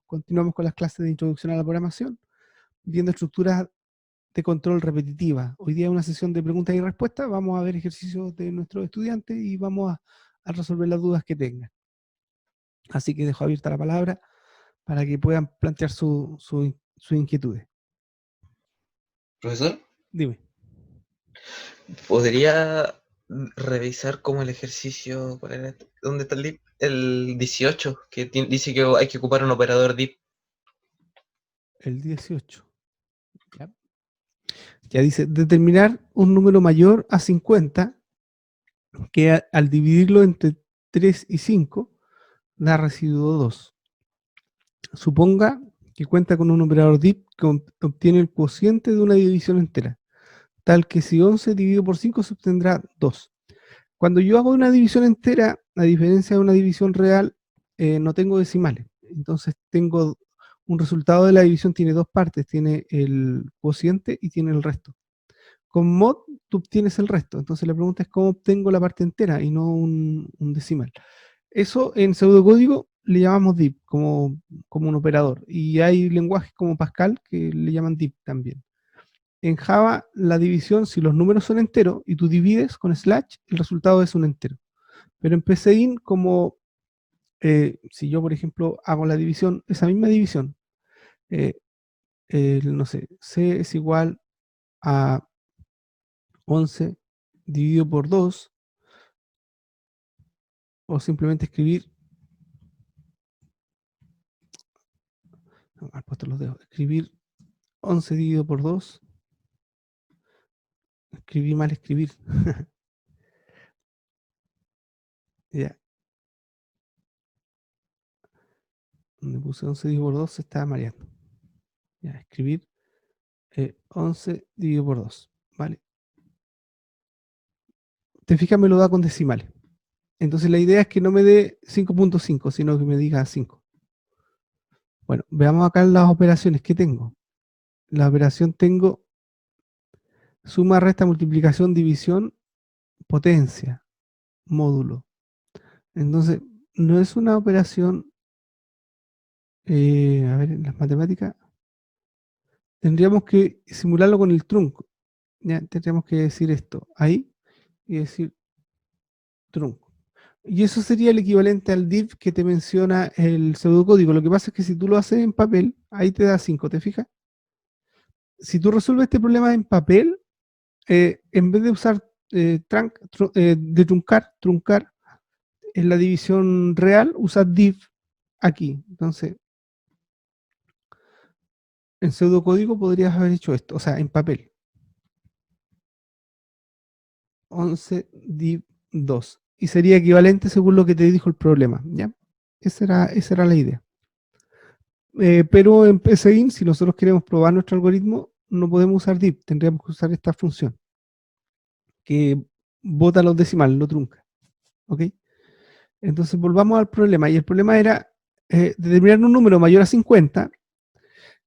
Continuamos con las clases de introducción a la programación, viendo estructuras de control repetitiva. Hoy día es una sesión de preguntas y respuestas, vamos a ver ejercicios de nuestros estudiantes y vamos a resolver las dudas que tengan. Así que dejo abierta la palabra para que puedan plantear sus inquietudes. Profesor, Dime. ¿podría revisar como el ejercicio? ¿Cuál era este? ¿Dónde está el DIP? El 18, que dice que hay que ocupar un operador DIP. El 18. Ya dice, determinar un número mayor a 50 que al dividirlo entre 3 y 5 da residuo 2. Suponga que cuenta con un operador DIP que obtiene el cociente de una división entera, tal que si 11 dividido por 5 se obtendrá 2. Cuando yo hago una división entera, a diferencia de una división real, no tengo decimales. Entonces tengo un resultado de la división, tiene dos partes, tiene el cociente y tiene el resto. Con mod tú obtienes el resto, entonces la pregunta es cómo obtengo la parte entera y no un decimal. Eso en pseudocódigo le llamamos DIP, como un operador. Y hay lenguajes como Pascal que le llaman DIP también. En Java, la división, si los números son enteros y tú divides con slash, el resultado es un entero. Pero en PCIN, como si yo, por ejemplo, hago la división, esa misma división, no sé, C es igual a 11 dividido por 2, o simplemente escribir, no, al puesto los dedos, escribir 11 dividido por 2, escribí mal escribir. Ya, donde puse 11 dividido por 2 se estaba mareando. Ya, escribir 11 dividido por 2, ¿vale? Te fijas, me lo da con decimales. Entonces la idea es que no me dé 5.5, sino que me diga 5. Bueno, veamos acá las operaciones que tengo. La operación tengo suma, resta, multiplicación, división, potencia, módulo. Entonces, no es una operación, a ver, en las matemáticas, tendríamos que simularlo con el trunco. Ya, tendríamos que decir esto ahí y decir trunco. Y eso sería el equivalente al div que te menciona el pseudocódigo. Lo que pasa es que si tú lo haces en papel, ahí te da 5, ¿te fijas? Si tú resuelves este problema en papel, en vez de usar de truncar, en la división real, usa div aquí. Entonces, en pseudocódigo podrías haber hecho esto, o sea, en papel. 11 div 2. Y sería equivalente según lo que te dijo el problema, ¿ya? Esa era la idea. Pero en PSIN, si nosotros queremos probar nuestro algoritmo, no podemos usar div, tendríamos que usar esta función que bota los decimales, lo trunca. ¿Ok? Entonces volvamos al problema. Y el problema era determinar un número mayor a 50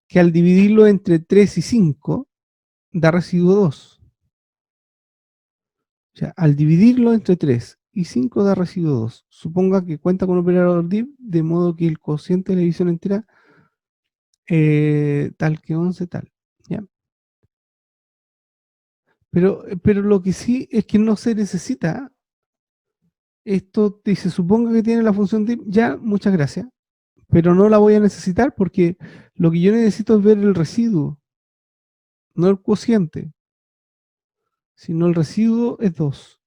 que al dividirlo entre 3 y 5 da residuo 2. O sea, al dividirlo entre 3 y 5 da residuo 2. Suponga que cuenta con un operador div, de modo que el cociente de la división entera tal que 11 tal. ¿Ya? Pero lo que sí es que no se necesita. Esto dice, suponga que tiene la función div, ya, muchas gracias. Pero no la voy a necesitar porque lo que yo necesito es ver el residuo, no el cociente, sino el residuo es 2.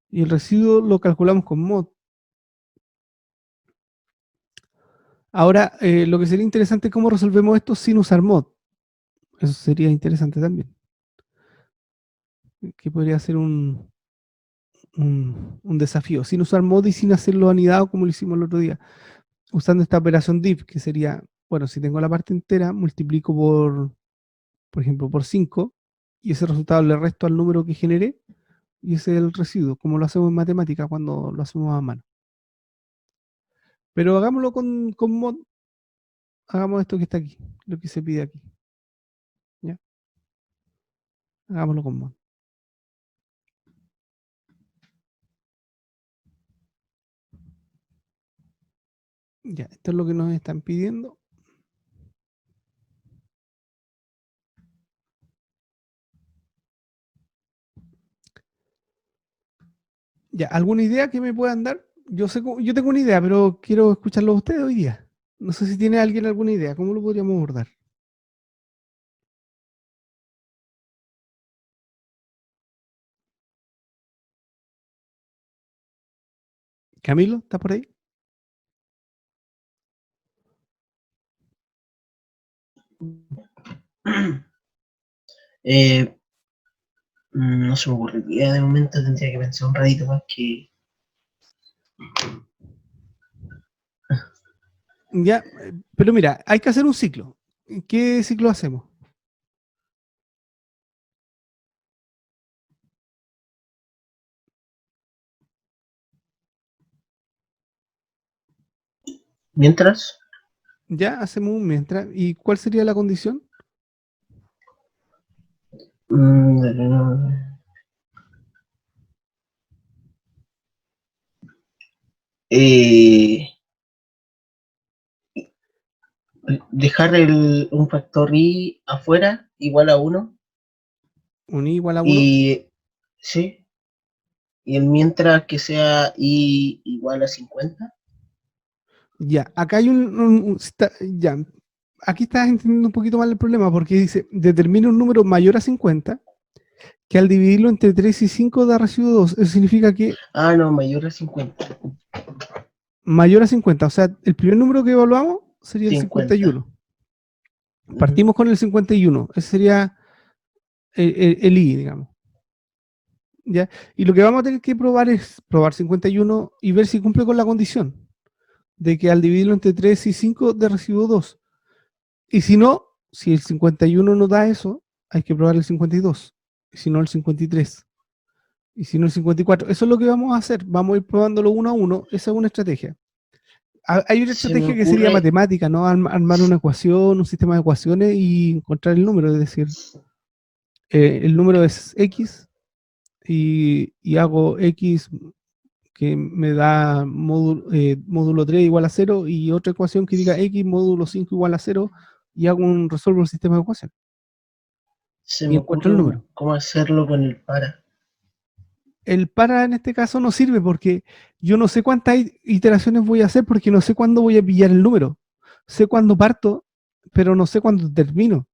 Y el residuo lo calculamos con mod. Ahora, lo que sería interesante es cómo resolvemos esto sin usar mod. Eso sería interesante también. Que podría ser un desafío. Sin usar mod y sin hacerlo anidado como lo hicimos el otro día. Usando esta operación div, que sería, bueno, si tengo la parte entera, multiplico por ejemplo, por 5, y ese resultado le resto al número que generé, y ese es el residuo, como lo hacemos en matemática cuando lo hacemos a mano. Pero hagámoslo con mod, hagamos esto que está aquí, lo que se pide aquí. ¿Ya? Hagámoslo con mod. Ya, esto es lo que nos están pidiendo. Ya, ¿alguna idea que me puedan dar? Yo sé, yo tengo una idea, pero quiero escucharlo a ustedes hoy día. No sé si tiene alguien alguna idea. ¿Cómo lo podríamos abordar? Camilo, ¿está por ahí? Eh, no se me ocurriría de momento, tendría que pensar un ratito más que... Ya, pero mira, hay que hacer un ciclo. ¿Qué ciclo hacemos? Mientras, Ya hacemos un mientras. ¿Y cuál sería la condición? mm, eh, dejar un factor i afuera igual a 1 Un i igual a 1. y, sí, y el mientras que sea i igual a 50. Ya, acá hay ya, aquí estás entendiendo un poquito mal el problema porque dice, determina un número mayor a 50 que al dividirlo entre 3 y 5 da residuo 2. Eso significa que Ah, no, mayor a 50. mayor a 50. O sea, el primer número que evaluamos sería el 50. 51. Ujú. Partimos con el 51. Ese sería el i, digamos. ¿Ya? Y lo que vamos a tener que probar es probar 51 y ver si cumple con la condición de que al dividirlo entre 3 y 5 de residuo 2. Y si no, si el 51 no da eso, hay que probar el 52. Y si no, el 53. Y si no, el 54. Eso es lo que vamos a hacer. Vamos a ir probándolo uno a uno. Esa es una estrategia. Hay una Se me estrategia que sería ocurre, matemática, ¿no? Armar una ecuación, un sistema de ecuaciones y encontrar el número. Es decir, el número es X y hago X que me da módulo 3 igual a 0 y otra ecuación que diga X módulo 5 igual a 0 y resuelvo un sistema de ecuaciones se y me encuentro ocurre el número. cómo hacerlo con el para. El para en este caso no sirve porque yo no sé cuántas iteraciones voy a hacer porque no sé cuándo voy a pillar el número. Sé cuándo parto, pero no sé cuándo termino.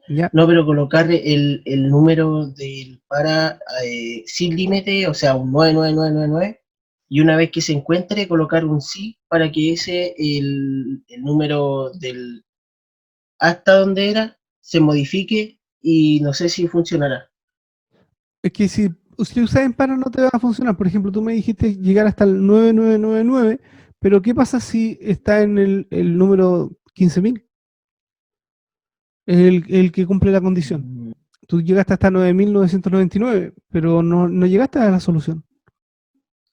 ¿Ya? No, pero colocar el número del para sin límite, o sea, un 99999, y una vez que se encuentre, colocar un sí para que el número del hasta donde era se modifique y no sé si funcionará. Es que si usas en para no te va a funcionar. Por ejemplo, tú me dijiste llegar hasta el 9999, pero ¿qué pasa si está en el número 15.000? Es el que cumple la condición. Mm. Tú llegaste hasta 9.999, pero no llegaste a la solución.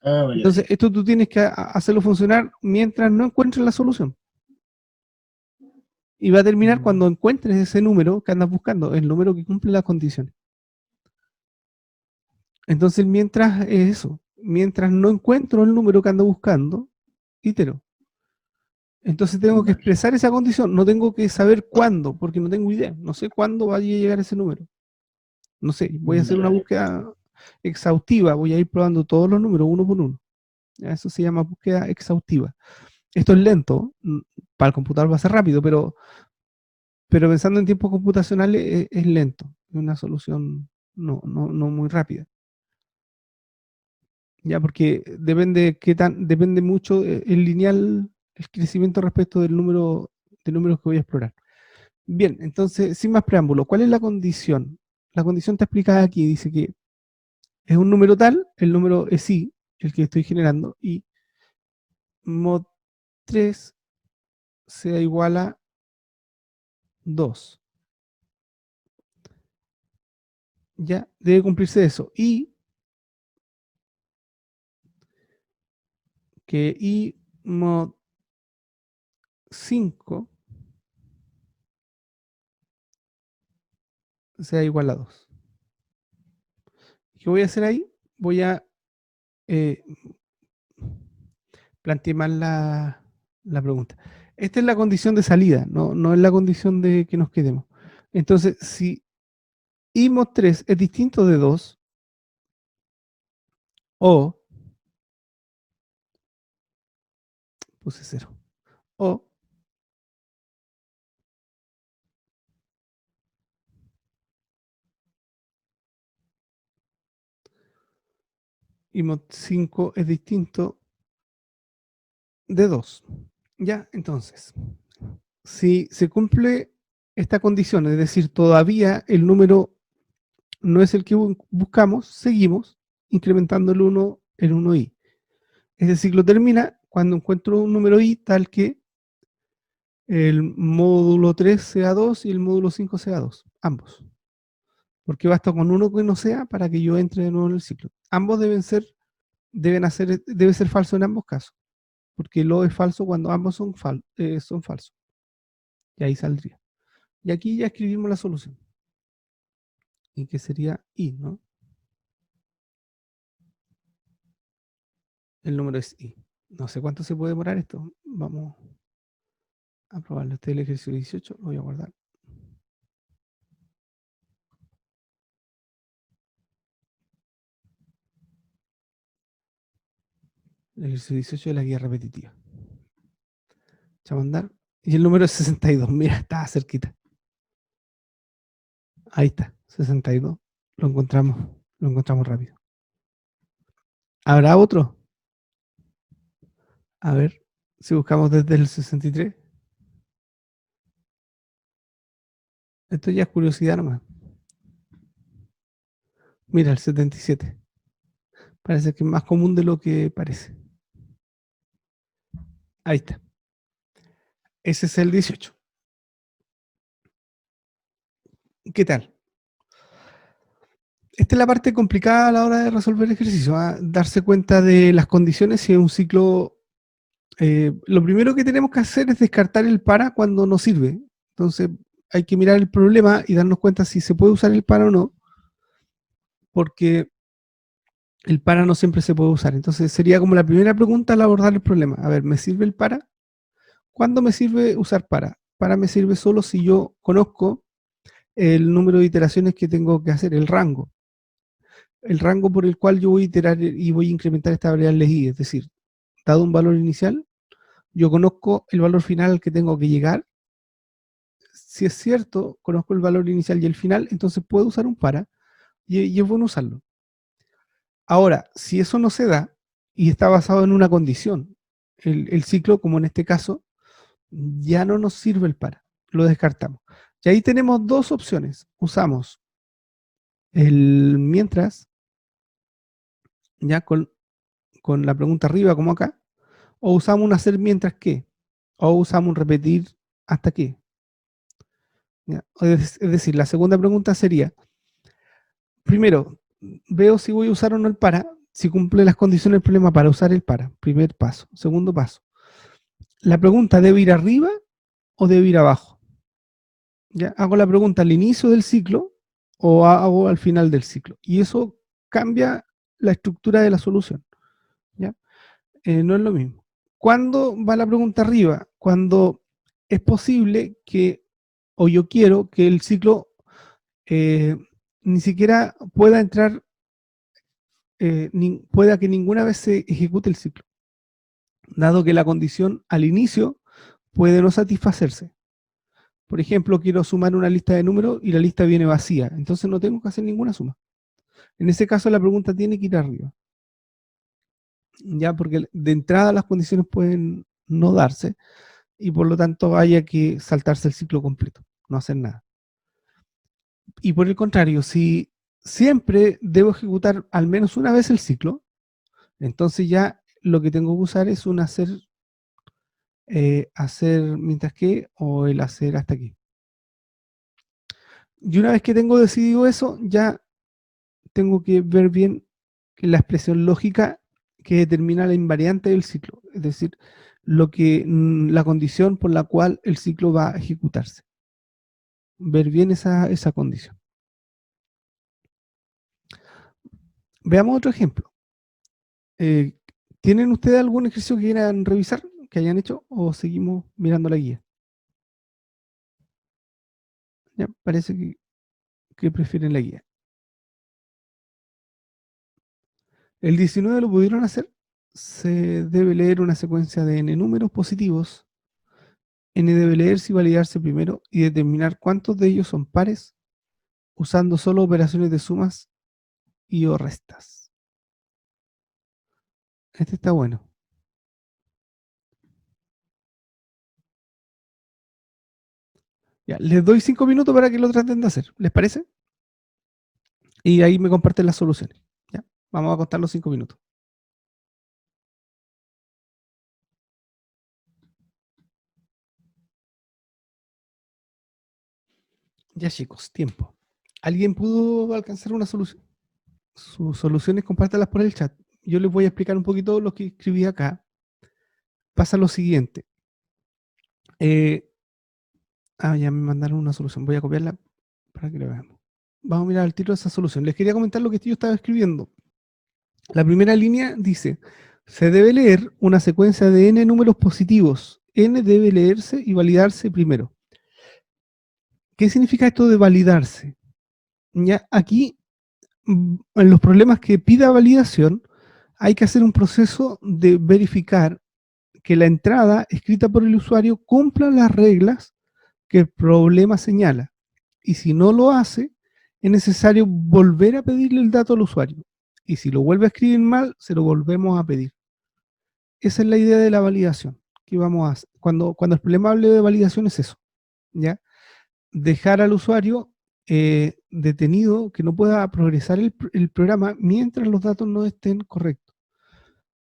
Ah, vale, Entonces, vale. esto tú tienes que hacerlo funcionar mientras no encuentres la solución. Y va a terminar Mm. cuando encuentres ese número que andas buscando, el número que cumple las condiciones. Entonces, mientras es eso, mientras no encuentro el número que ando buscando, itero. Entonces tengo que Vale. expresar esa condición, no tengo que saber cuándo, porque no tengo idea, no sé cuándo va a llegar ese número. No sé, voy a hacer Vale, una vale. búsqueda exhaustiva, voy a ir probando todos los números uno por uno. Eso se llama búsqueda exhaustiva. Esto es lento, para el computador va a ser rápido, pero pensando en tiempos computacionales es lento, es una solución no muy rápida. Ya, porque depende mucho el lineal, el crecimiento respecto de números que voy a explorar. Bien, entonces, sin más preámbulo, ¿cuál es la condición? La condición está explicada aquí, dice que es un número tal, el número es i, el que estoy generando, y mod 3 sea igual a 2. Ya, debe cumplirse eso. Y que i mod 5 sea igual a 2. ¿Qué voy a hacer ahí? Voy a eh, planteé mal la pregunta. Esta es la condición de salida, no es la condición de que nos quedemos. Entonces, si I mod 3 es distinto de 2, o, puse 0, o I mod 5 es distinto de 2. Ya, entonces, si se cumple esta condición, es decir, todavía el número no es el que buscamos, seguimos incrementando el 1i. Ese ciclo termina cuando encuentro un número i tal que el módulo 3 sea 2 y el módulo 5 sea 2, ambos. Porque basta con uno que no sea para que yo entre de nuevo en el ciclo. Ambos debe ser falso en ambos casos, porque lo es falso cuando ambos son falsos. Y ahí saldría. Y aquí ya escribimos la solución. Y que sería i, ¿no? El número es i. No sé cuánto se puede demorar esto. Vamos a probarlo. Este es el ejercicio 18. Lo voy a guardar. El ejercicio 18 de la guía repetitiva. Echamos a andar. Y el número es 62. Mira, está cerquita. Ahí está. 62. Lo encontramos rápido. ¿Habrá otro? A ver, si buscamos desde el 63. Esto ya es curiosidad nomás. Mira, el 77. Parece que es más común de lo que parece. Ahí está. Ese es el 18. ¿Qué tal? Esta es la parte complicada a la hora de resolver ejercicios, darse cuenta de las condiciones si es un ciclo. Lo primero que tenemos que hacer es descartar el para cuando no sirve. Entonces hay que mirar el problema y darnos cuenta si se puede usar el para o no, porque el para no siempre se puede usar. Entonces sería como la primera pregunta al abordar el problema. A ver, ¿me sirve el para? ¿Cuándo me sirve usar para? Para me sirve solo si yo conozco el número de iteraciones que tengo que hacer, el rango. El rango por el cual yo voy a iterar y voy a incrementar esta variable i. Es decir, dado un valor inicial, yo conozco el valor final al que tengo que llegar. Si es cierto, conozco el valor inicial y el final, entonces puedo usar un para y es bueno usarlo. Ahora, si eso no se da y está basado en una condición, el ciclo, como en este caso, ya no nos sirve el para, lo descartamos. Y ahí tenemos dos opciones. Usamos el mientras, ya con la pregunta arriba como acá, o usamos un hacer mientras que, o usamos un repetir hasta que. ¿Ya? Es decir, la segunda pregunta sería, primero, veo si voy a usar o no el para, si cumple las condiciones del problema para usar el para, primer paso. Segundo paso, la pregunta debe ir arriba o debe ir abajo. ¿Ya? Hago la pregunta al inicio del ciclo o hago al final del ciclo. Y eso cambia la estructura de la solución. ¿Ya? No es lo mismo. ¿Cuándo va la pregunta arriba? Cuando es posible que, o yo quiero que el ciclo ni siquiera pueda entrar, pueda que ninguna vez se ejecute el ciclo, dado que la condición al inicio puede no satisfacerse. Por ejemplo, quiero sumar una lista de números y la lista viene vacía, entonces no tengo que hacer ninguna suma. En ese caso la pregunta tiene que ir arriba, ya porque de entrada las condiciones pueden no darse y por lo tanto haya que saltarse el ciclo completo, no hacer nada. Y por el contrario, si siempre debo ejecutar al menos una vez el ciclo, entonces ya lo que tengo que usar es un hacer mientras que o el hacer hasta aquí. Y una vez que tengo decidido eso, ya tengo que ver bien la expresión lógica que determina la invariante del ciclo, es decir, la condición por la cual el ciclo va a ejecutarse. Ver bien esa condición. Veamos otro ejemplo. ¿Tienen ustedes algún ejercicio que quieran revisar, que hayan hecho, o seguimos mirando la guía? Ya, parece que prefieren la guía. El 19 lo pudieron hacer. Se debe leer una secuencia de n números positivos. N debe leerse y validarse primero y determinar cuántos de ellos son pares usando solo operaciones de sumas y o restas. Este está bueno. Ya, les doy 5 minutos para que lo traten de hacer. ¿Les parece? Y ahí me comparten las soluciones. ¿Ya? Vamos a contar los 5 minutos. Ya, chicos, tiempo. ¿Alguien pudo alcanzar una solución? Sus soluciones, compártalas por el chat. Yo les voy a explicar un poquito lo que escribí acá. Pasa lo siguiente. Ya me mandaron una solución. Voy a copiarla para que lo veamos. Vamos a mirar el título de esa solución. Les quería comentar lo que yo estaba escribiendo. La primera línea dice, se debe leer una secuencia de n números positivos. N debe leerse y validarse primero. ¿Qué significa esto de validarse? Ya, aquí, en los problemas que pida validación, hay que hacer un proceso de verificar que la entrada escrita por el usuario cumpla las reglas que el problema señala. Y si no lo hace, es necesario volver a pedirle el dato al usuario. Y si lo vuelve a escribir mal, se lo volvemos a pedir. Esa es la idea de la validación. Que vamos a hacer. Cuando el problema hable de validación es eso. ¿Ya? Dejar al usuario detenido, que no pueda progresar el programa mientras los datos no estén correctos.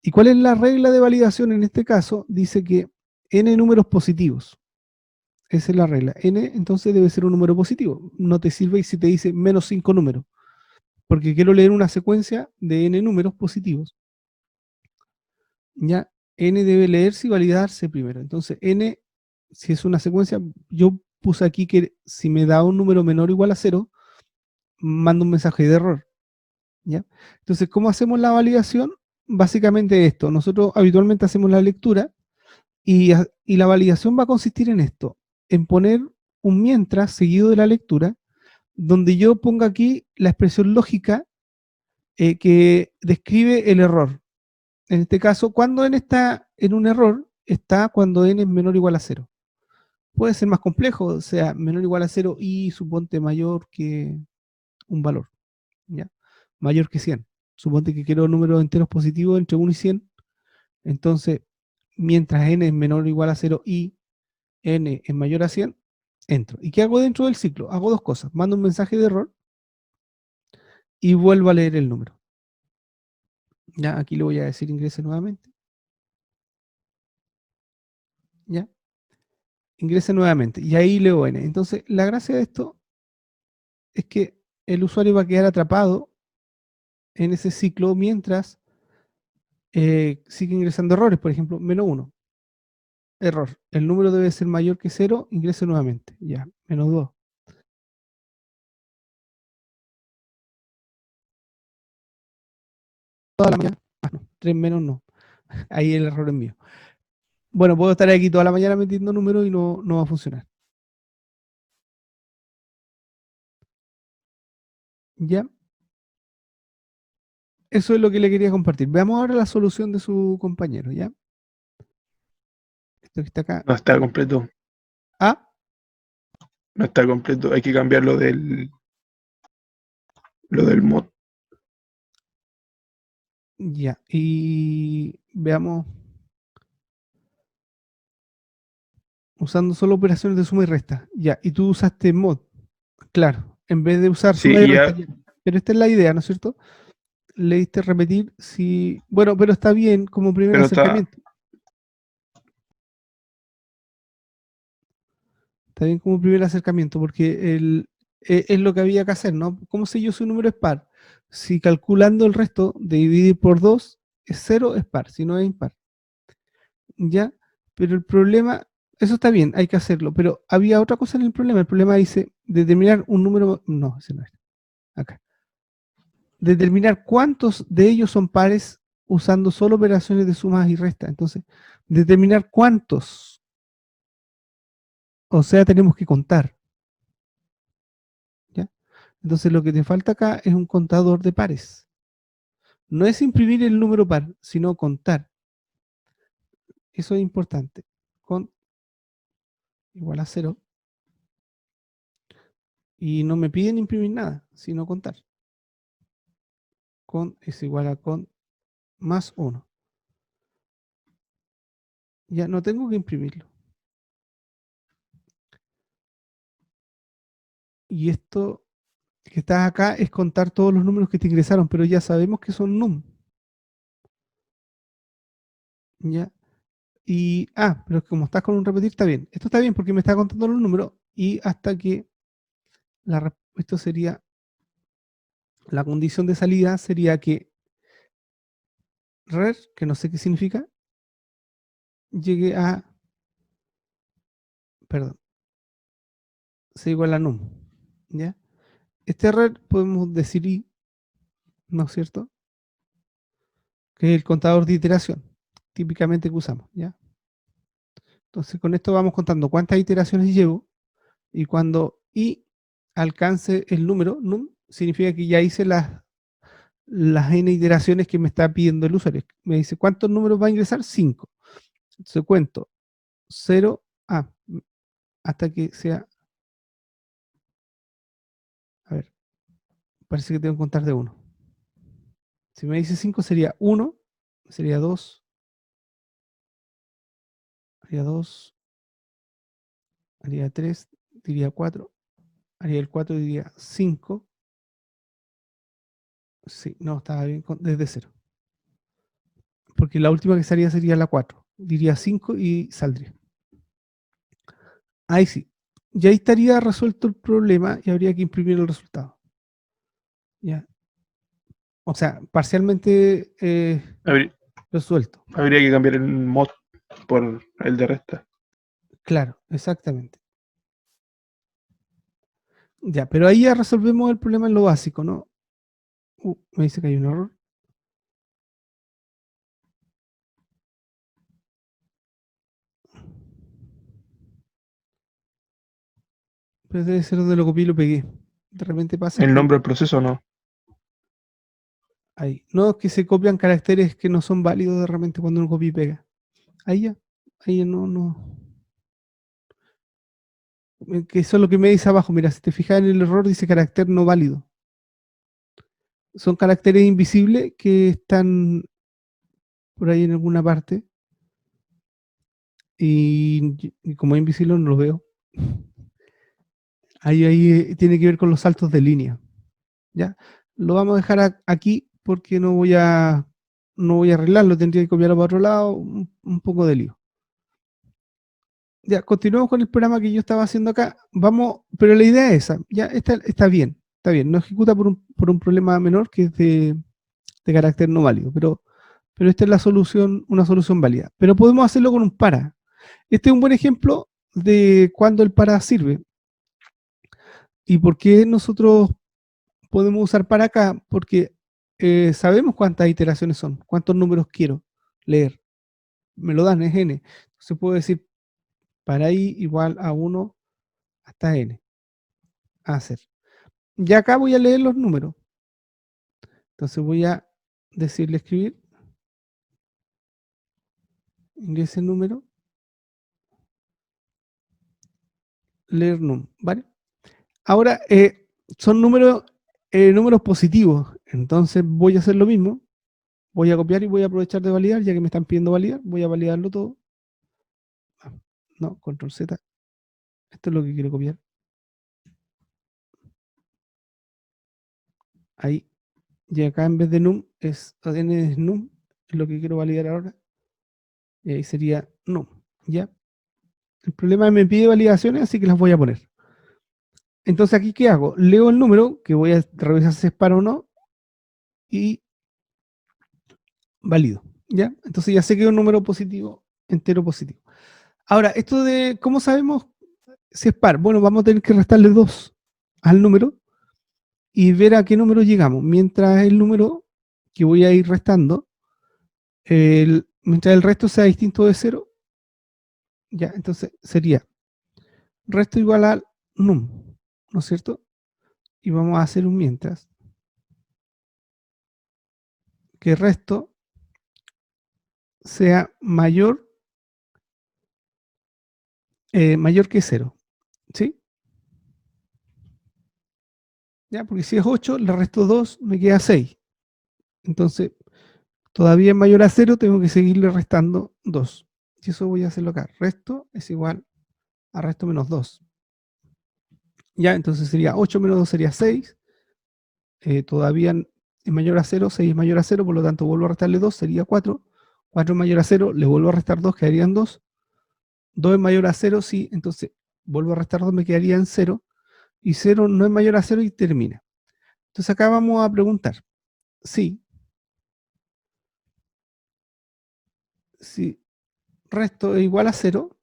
¿Y cuál es la regla de validación en este caso? Dice que n números positivos. Esa es la regla. N entonces debe ser un número positivo. No te sirve si te dice menos 5 números. Porque quiero leer una secuencia de n números positivos. Ya, n debe leerse y validarse primero. Entonces, n, si es una secuencia, yo puse aquí que si me da un número menor o igual a 0, mando un mensaje de error. ¿Ya? Entonces, ¿cómo hacemos la validación? Básicamente esto. Nosotros habitualmente hacemos la lectura y la validación va a consistir en esto, en poner un mientras seguido de la lectura, donde yo ponga aquí la expresión lógica que describe el error. En este caso, cuando n está en un error, está cuando n es menor o igual a 0. Puede ser más complejo, o sea, menor o igual a 0 y suponte mayor que un valor, ¿ya? Mayor que 100. Suponte que quiero números enteros positivos entre 1 y 100. Entonces, mientras n es menor o igual a 0 y n es mayor a 100, entro. ¿Y qué hago dentro del ciclo? Hago dos cosas. Mando un mensaje de error y vuelvo a leer el número. Ya, aquí le voy a decir ingrese nuevamente. ¿Ya? Ingrese nuevamente. Y ahí leo n. Entonces, la gracia de esto es que el usuario va a quedar atrapado en ese ciclo mientras sigue ingresando errores. Por ejemplo, menos 1. Error. El número debe ser mayor que 0. Ingrese nuevamente. Ya, menos 2. Toda la mañana. Ah, no. 3 menos no. Ahí el error es mío. Bueno, puedo estar aquí toda la mañana metiendo números y no va a funcionar. ¿Ya? Eso es lo que le quería compartir. Veamos ahora la solución de su compañero, ¿ya? Esto que está acá. No está completo. Ah, No está completo. Hay que cambiar lo del mod. ya. Y veamos. Usando solo operaciones de suma y resta. Ya. Y tú usaste mod. Claro. En vez de usar Sí, suma y y resta. ya, Pero esta es la idea, ¿no es cierto? Le diste repetir si. Bueno, pero está bien como primer pero está. acercamiento. Está bien como primer acercamiento, porque es lo que había que hacer, ¿no? ¿Cómo sé yo si un número es par? Si calculando el resto de dividir por 2 es 0, es par, si no es impar. ¿Ya? Pero el problema, eso está bien, hay que hacerlo, pero había otra cosa en el problema. El problema dice determinar un número, no, ese no es. Acá. Determinar cuántos de ellos son pares usando solo operaciones de sumas y restas. Entonces, determinar cuántos. O sea, tenemos que contar. ¿Ya? Entonces, lo que te falta acá es un contador de pares. No es imprimir el número par, sino contar. Eso es importante. Con igual a 0. Y no me piden imprimir nada, sino contar. Con es igual a con más 1. Ya no tengo que imprimirlo. Y esto que está acá es contar todos los números que te ingresaron, pero ya sabemos que son num. ¿Ya? Y, pero como estás con un repetir, está bien. Esto está bien porque me está contando los números y hasta que esto sería, la condición de salida sería que rer, que no sé qué significa, llegue a, perdón, sea igual a num. ¿Ya? Este rer podemos decir i, ¿no es cierto? Que es el contador de iteración, típicamente que usamos, ¿ya? Entonces con esto vamos contando cuántas iteraciones llevo y cuando i alcance el número num, significa que ya hice las n iteraciones que me está pidiendo el usuario. Me dice, ¿cuántos números va a ingresar? 5. Entonces cuento 0 hasta que sea, a ver, parece que tengo que contar de 1. Si me dice 5 sería 1, sería 2, haría 2, haría 3, diría 4, haría el 4 y diría 5. Sí, no, estaba bien desde 0. Porque la última que salía sería la 4. Diría 5 y saldría. Ahí sí. Y ahí estaría resuelto el problema y habría que imprimir el resultado. ¿Ya? O sea, parcialmente resuelto. Habría que cambiar el mod por el de resta. Claro, exactamente. Ya, pero ahí ya resolvemos el problema en lo básico, ¿no? Me dice que hay un error. Pero debe ser donde lo copié y lo pegué. De repente pasa El que nombre del proceso no. ahí. No, es que se copian caracteres que no son válidos de repente cuando uno copia y pega. Ahí ya. Ahí ya no. Que eso es lo que me dice abajo. Mira, si te fijas en el error, dice carácter no válido. Son caracteres invisibles que están por ahí en alguna parte. Y como es invisible no lo veo. Ahí tiene que ver con los saltos de línea. ¿Ya? Lo vamos a dejar aquí porque no voy a arreglarlo. Tendría que copiarlo para otro lado. Un poco de lío. Ya, continuamos con el programa que yo estaba haciendo acá. Vamos, pero la idea es esa. Ya está bien. Está bien. No ejecuta por un problema menor que es de carácter no válido. Pero esta es la solución, una solución válida. Pero podemos hacerlo con un para. Este es un buen ejemplo de cuando el para sirve. ¿Y por qué nosotros podemos usar para acá? Porque sabemos cuántas iteraciones son, cuántos números quiero leer. Me lo dan, es n. Entonces puedo decir para i igual a 1 hasta n. Hacer. Y acá voy a leer los números. Entonces voy a decirle escribir. Ingrese el número. Leer num, ¿vale? Ahora, son números positivos. Entonces voy a hacer lo mismo. Voy a copiar y voy a aprovechar de validar, ya que me están pidiendo validar. Voy a validarlo todo. No, control Z. Esto es lo que quiero copiar. Ahí. Y acá en vez de num es n es num. Es lo que quiero validar ahora. Y ahí sería num. ¿Ya? El problema es que me pide validaciones, así que las voy a poner. Entonces aquí, ¿qué hago? Leo el número, que voy a revisar si es par o no. Y valido. ¿Ya? Entonces ya sé que es un número positivo, entero positivo. Ahora, esto de cómo sabemos si es par. Bueno, vamos a tener que restarle 2 al número y ver a qué número llegamos. Mientras el número que voy a ir restando Mientras el resto sea distinto de 0, ya, entonces sería resto igual al num, ¿no es cierto? Y vamos a hacer un mientras que resto sea mayor que 0, ¿sí? Ya, porque si es 8, le resto 2, me queda 6. Entonces, todavía es mayor a 0, tengo que seguirle restando 2. Y eso voy a hacerlo acá. Resto es igual a resto menos 2. Ya, entonces sería 8 menos 2 sería 6. Todavía es mayor a 0, 6 es mayor a 0, por lo tanto vuelvo a restarle 2, sería 4. 4 es mayor a 0, le vuelvo a restar 2, quedarían 2. 2 es mayor a 0, sí, entonces vuelvo a restar 2, me quedarían 0. Y 0 no es mayor a 0 y termina. Entonces acá vamos a preguntar, si resto es igual a 0,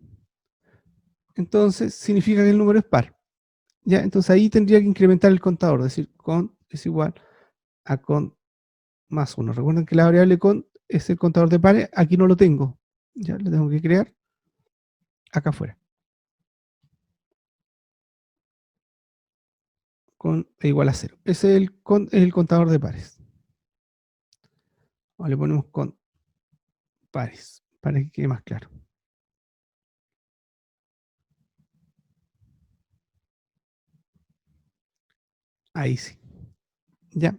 entonces significa que el número es par. Ya, entonces ahí tendría que incrementar el contador, es decir, cont es igual a cont más 1. Recuerden que la variable cont es el contador de pares, aquí no lo tengo. Ya, lo tengo que crear acá afuera. Con e igual a 0. Ese es el contador de pares. O le ponemos con pares, para que quede más claro. Ahí sí. Ya.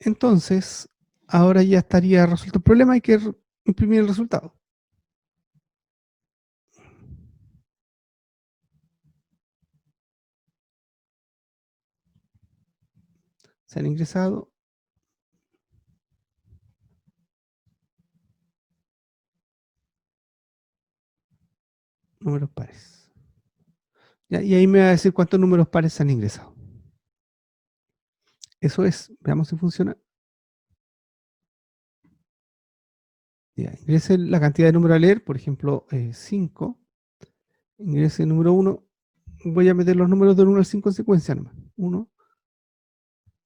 Entonces, ahora ya estaría resuelto el problema, hay que imprimir el resultado. Se han ingresado números pares. Ya, y ahí me va a decir cuántos números pares se han ingresado. Eso es, veamos si funciona. Ya, ingrese la cantidad de números a leer, por ejemplo, 5. Ingrese el número 1. Voy a meter los números del 1 al 5 en secuencia nomás. 1,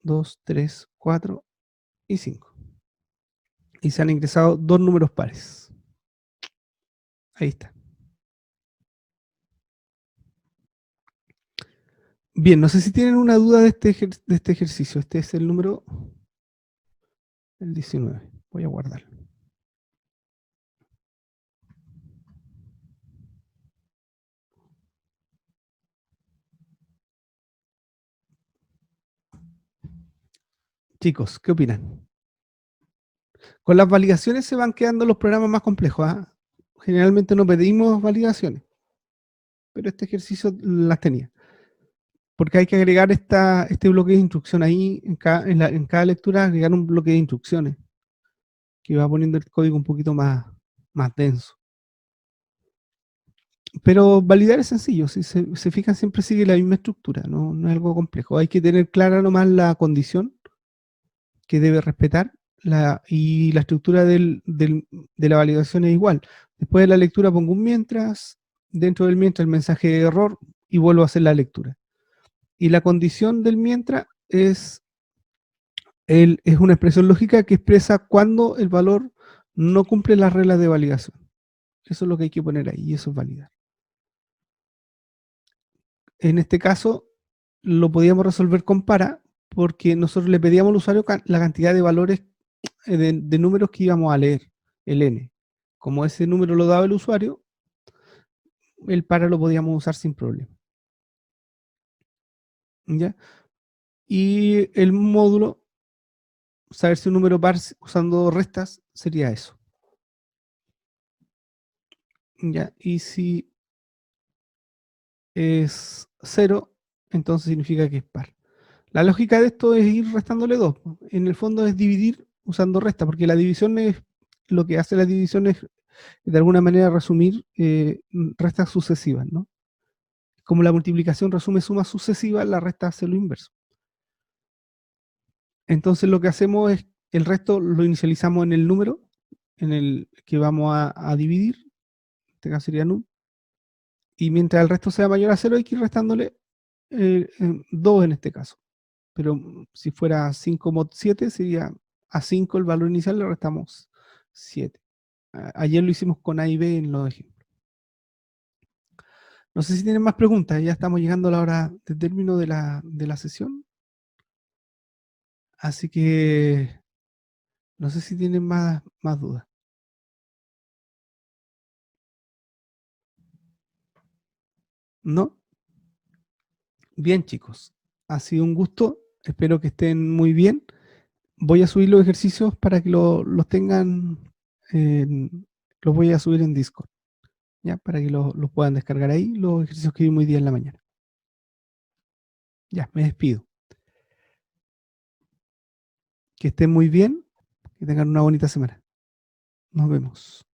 2, 3, 4 y 5. Y se han ingresado 2 números pares. Ahí está. Bien, no sé si tienen una duda de este ejercicio. Este es el número el 19. Voy a guardarlo. Chicos, ¿qué opinan? Con las validaciones se van quedando los programas más complejos. ¿Ah? Generalmente no pedimos validaciones, pero este ejercicio las tenía. Porque hay que agregar este bloque de instrucción ahí, en cada lectura, agregar un bloque de instrucciones que va poniendo el código un poquito más denso. Pero validar es sencillo, si se fijan siempre sigue la misma estructura, no es algo complejo. Hay que tener clara nomás la condición que debe respetar y la estructura de la validación es igual. Después de la lectura pongo un mientras, dentro del mientras el mensaje de error y vuelvo a hacer la lectura. Y la condición del mientras es una expresión lógica que expresa cuando el valor no cumple las reglas de validación. Eso es lo que hay que poner ahí y eso es validar. En este caso lo podíamos resolver con para, porque nosotros le pedíamos al usuario la cantidad de valores de números que íbamos a leer, el n. Como ese número lo daba el usuario, el para lo podíamos usar sin problema. ¿Ya? Y el módulo, saber si un número par usando restas, sería eso. ¿Ya? Y si es 0, entonces significa que es par. La lógica de esto es ir restándole 2. En el fondo es dividir usando resta, porque la división es, lo que hace la división es de alguna manera resumir restas sucesivas, ¿no? Como la multiplicación resume sumas sucesivas, la resta hace lo inverso. Entonces lo que hacemos es, el resto lo inicializamos en el número en el que vamos a dividir, en este caso sería num, y mientras el resto sea mayor a 0 hay que ir restándole 2 en este caso. Pero si fuera 5 mod 7 sería a 5 el valor inicial, le restamos 7. Ayer lo hicimos con A y B en los ejemplos. No sé si tienen más preguntas, ya estamos llegando a la hora de término de la sesión. Así que no sé si tienen más dudas. ¿No? Bien, chicos. Ha sido un gusto. Espero que estén muy bien. Voy a subir los ejercicios para que los tengan. Los voy a subir en Discord. ¿Ya? Para que los puedan descargar ahí, los ejercicios que vimos hoy día en la mañana. Ya, me despido. Que estén muy bien. Que tengan una bonita semana. Nos vemos.